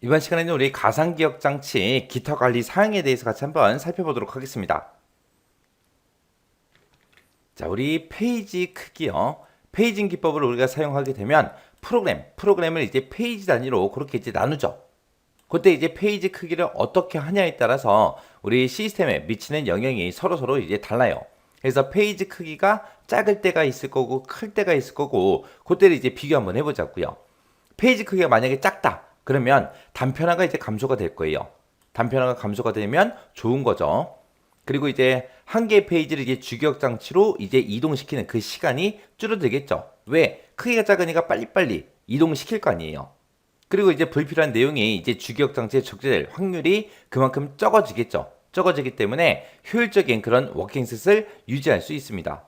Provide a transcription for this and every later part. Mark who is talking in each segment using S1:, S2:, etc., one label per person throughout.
S1: 이번 시간에는 우리 가상기억장치 기타 관리 사양에 대해서 같이 한번 살펴보도록 하겠습니다. 자, 우리 페이지 크기요. 페이징 기법을 우리가 사용하게 되면 프로그램을 이제 페이지 단위로 그렇게 이제 나누죠. 그때 이제 페이지 크기를 어떻게 하냐에 따라서 우리 시스템에 미치는 영향이 서로 이제 달라요. 그래서 페이지 크기가 작을 때가 있을 거고 클 때가 있을 거고 그때를 이제 비교 한번 해보자고요. 페이지 크기가 만약에 작다. 그러면 단편화가 이제 감소가 될 거예요. 단편화가 감소가 되면 좋은 거죠. 그리고 이제 한 개의 페이지를 이제 주기억 장치로 이제 이동시키는 그 시간이 줄어들겠죠. 왜? 크기가 작으니까 빨리빨리 이동시킬 거 아니에요. 그리고 이제 불필요한 내용이 이제 주기억 장치에 적재될 확률이 그만큼 적어지겠죠. 적어지기 때문에 효율적인 그런 워킹셋을 유지할 수 있습니다.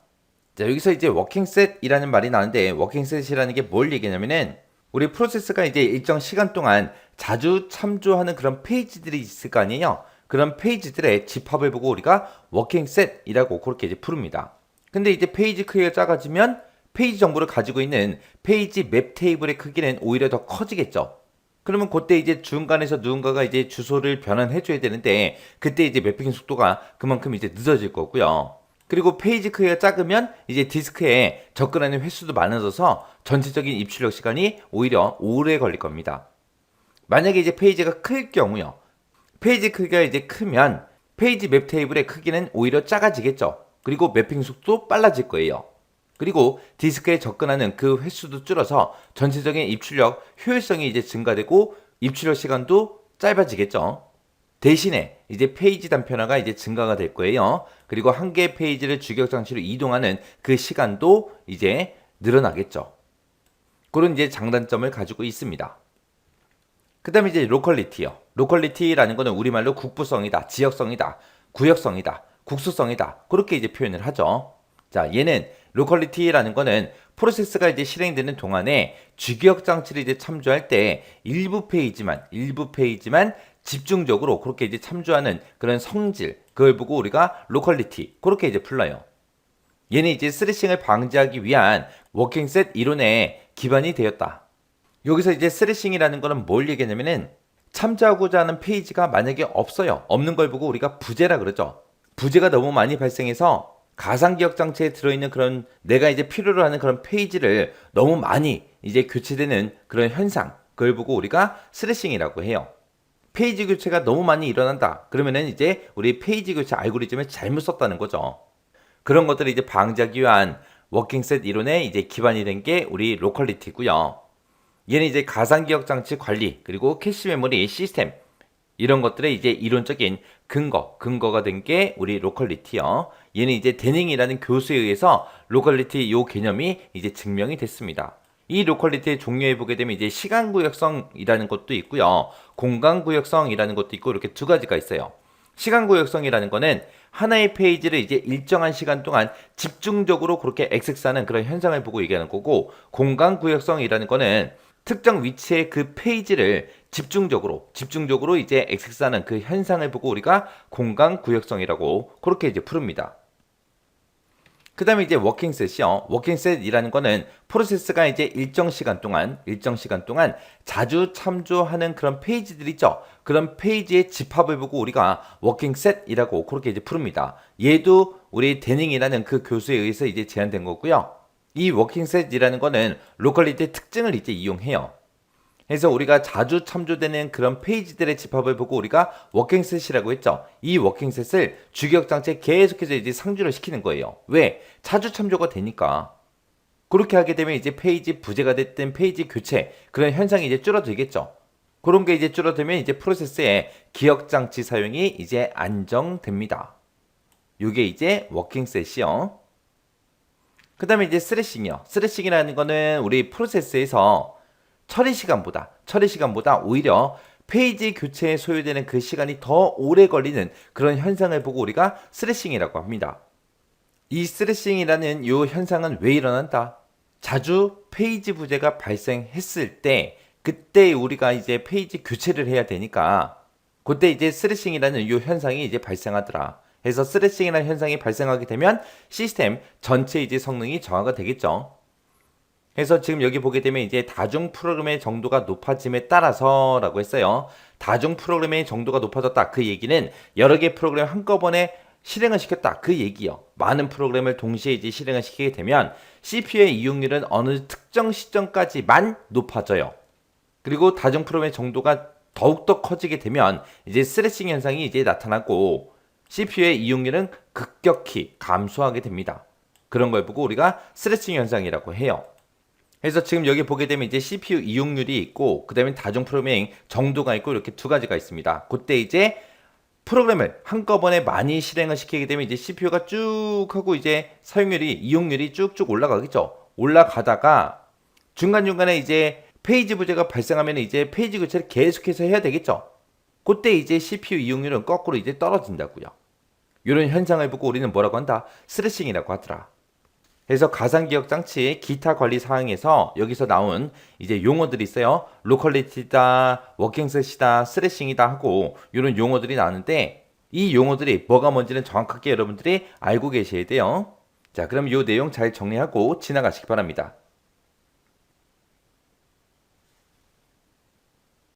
S1: 자, 여기서 이제 워킹셋이라는 말이 나오는데 워킹셋이라는 게 뭘 얘기냐면은 우리 프로세스가 이제 일정 시간 동안 자주 참조하는 그런 페이지들이 있을 거 아니에요. 그런 페이지들의 집합을 보고 우리가 워킹셋이라고 그렇게 이제 부릅니다. 근데 이제 페이지 크기가 작아지면 페이지 정보를 가지고 있는 페이지 맵 테이블의 크기는 오히려 더 커지겠죠. 그러면 그때 이제 중간에서 누군가가 이제 주소를 변환해 줘야 되는데 그때 이제 매핑 속도가 그만큼 이제 늦어질 거고요. 그리고 페이지 크기가 작으면 이제 디스크에 접근하는 횟수도 많아져서 전체적인 입출력 시간이 오히려 오래 걸릴 겁니다. 만약에 이제 페이지가 클 경우요. 페이지 크기가 이제 크면 페이지 맵 테이블의 크기는 오히려 작아지겠죠. 그리고 매핑 속도 빨라질 거예요. 그리고 디스크에 접근하는 그 횟수도 줄어서 전체적인 입출력 효율성이 이제 증가되고 입출력 시간도 짧아지겠죠. 대신에 이제 페이지 단편화가 이제 증가가 될 거예요. 그리고 한 개의 페이지를 주기억 장치로 이동하는 그 시간도 이제 늘어나겠죠. 그런 이제 장단점을 가지고 있습니다. 그 다음에 이제 로컬리티요. 로컬리티라는 거는 우리말로 국부성이다, 지역성이다, 구역성이다, 국수성이다. 그렇게 이제 표현을 하죠. 자, 얘는 로컬리티라는 거는 프로세스가 이제 실행되는 동안에 주기억 장치를 이제 참조할 때 일부 페이지만 집중적으로 그렇게 이제 참조하는 그런 성질, 그걸 보고 우리가 로컬리티, 그렇게 이제 불러요. 얘는 이제 스레싱을 방지하기 위한 워킹셋 이론에 기반이 되었다. 여기서 이제 스레싱이라는 거는 뭘 얘기하냐면은 참조하고자 하는 페이지가 만약에 없어요. 없는 걸 보고 우리가 부재라 그러죠. 부재가 너무 많이 발생해서 가상기억 장치에 들어있는 그런 내가 이제 필요로 하는 그런 페이지를 너무 많이 이제 교체되는 그런 현상, 그걸 보고 우리가 스레싱이라고 해요. 페이지 교체가 너무 많이 일어난다. 그러면은 이제 우리 페이지 교체 알고리즘을 잘못 썼다는 거죠. 그런 것들을 이제 방지하기 위한 워킹셋 이론에 이제 기반이 된 게 우리 로컬리티고요. 얘는 이제 가상기억 장치 관리 그리고 캐시 메모리 시스템 이런 것들의 이제 이론적인 근거가 된 게 우리 로컬리티요. 얘는 이제 데닝이라는 교수에 의해서 로컬리티 요 개념이 이제 증명이 됐습니다. 이 로컬리티의 종류에 보게 되면 이제 시간구역성이라는 것도 있고요. 공간구역성이라는 것도 있고 이렇게 두 가지가 있어요. 시간구역성이라는 거는 하나의 페이지를 이제 일정한 시간 동안 집중적으로 그렇게 액세스하는 그런 현상을 보고 얘기하는 거고 공간구역성이라는 거는 특정 위치의 그 페이지를 집중적으로 이제 액세스하는 그 현상을 보고 우리가 공간구역성이라고 그렇게 이제 부릅니다. 그 다음에 이제 워킹셋이요. 워킹셋이라는 거는 프로세스가 이제 일정 시간 동안 자주 참조하는 그런 페이지들 있죠. 그런 페이지의 집합을 보고 우리가 워킹셋이라고 그렇게 이제 부릅니다. 얘도 우리 데닝이라는 그 교수에 의해서 이제 제안된 거고요. 이 워킹셋이라는 거는 로컬리티의 특징을 이제 이용해요. 그래서 우리가 자주 참조되는 그런 페이지들의 집합을 보고 우리가 워킹셋이라고 했죠. 이 워킹셋을 주기억 장치에 계속해서 이제 상주를 시키는 거예요. 왜? 자주 참조가 되니까. 그렇게 하게 되면 이제 페이지 부재가 됐든 페이지 교체 그런 현상이 이제 줄어들겠죠. 그런 게 이제 줄어들면 이제 프로세스의 기억 장치 사용이 이제 안정됩니다. 이게 이제 워킹셋이요. 그 다음에 이제 스레싱이요. 스레싱이라는 거는 우리 프로세스에서 처리 시간보다 오히려 페이지 교체에 소요되는 그 시간이 더 오래 걸리는 그런 현상을 보고 우리가 스레싱이라고 합니다. 이 스레싱이라는 이 현상은 왜 일어난다? 자주 페이지 부재가 발생했을 때 그때 우리가 이제 페이지 교체를 해야 되니까 그때 이제 스레싱이라는 이 현상이 이제 발생하더라. 그래서 스레싱이라는 현상이 발생하게 되면 시스템 전체 이제 성능이 저하가 되겠죠. 그래서 지금 여기 보게 되면 이제 다중 프로그램의 정도가 높아짐에 따라서라고 했어요. 다중 프로그램의 정도가 높아졌다. 그 얘기는 여러 개의 프로그램 한꺼번에 실행을 시켰다. 그 얘기요. 많은 프로그램을 동시에 이제 실행을 시키게 되면 CPU의 이용률은 어느 특정 시점까지만 높아져요. 그리고 다중 프로그램의 정도가 더욱더 커지게 되면 이제 스트레칭 현상이 이제 나타나고 CPU의 이용률은 급격히 감소하게 됩니다. 그런 걸 보고 우리가 스트레칭 현상이라고 해요. 그래서 지금 여기 보게 되면 이제 CPU 이용률이 있고 그 다음에 다중 프로그래밍 정도가 있고 이렇게 두 가지가 있습니다. 그때 이제 프로그램을 한꺼번에 많이 실행을 시키게 되면 이제 CPU가 쭉 하고 이제 사용률이 이용률이 쭉쭉 올라가겠죠. 올라가다가 중간중간에 이제 페이지 부재가 발생하면 이제 페이지 교체를 계속해서 해야 되겠죠. 그때 이제 CPU 이용률은 거꾸로 이제 떨어진다고요. 이런 현상을 보고 우리는 뭐라고 한다? 스트레칭이라고 하더라. 그래서 가상기억 장치 기타 관리 사항에서 여기서 나온 이제 용어들이 있어요. 로컬리티다, 워킹셋이다, 스트레칭이다 하고 이런 용어들이 나오는데 이 용어들이 뭐가 뭔지는 정확하게 여러분들이 알고 계셔야 돼요. 자, 그럼 이 내용 잘 정리하고 지나가시기 바랍니다.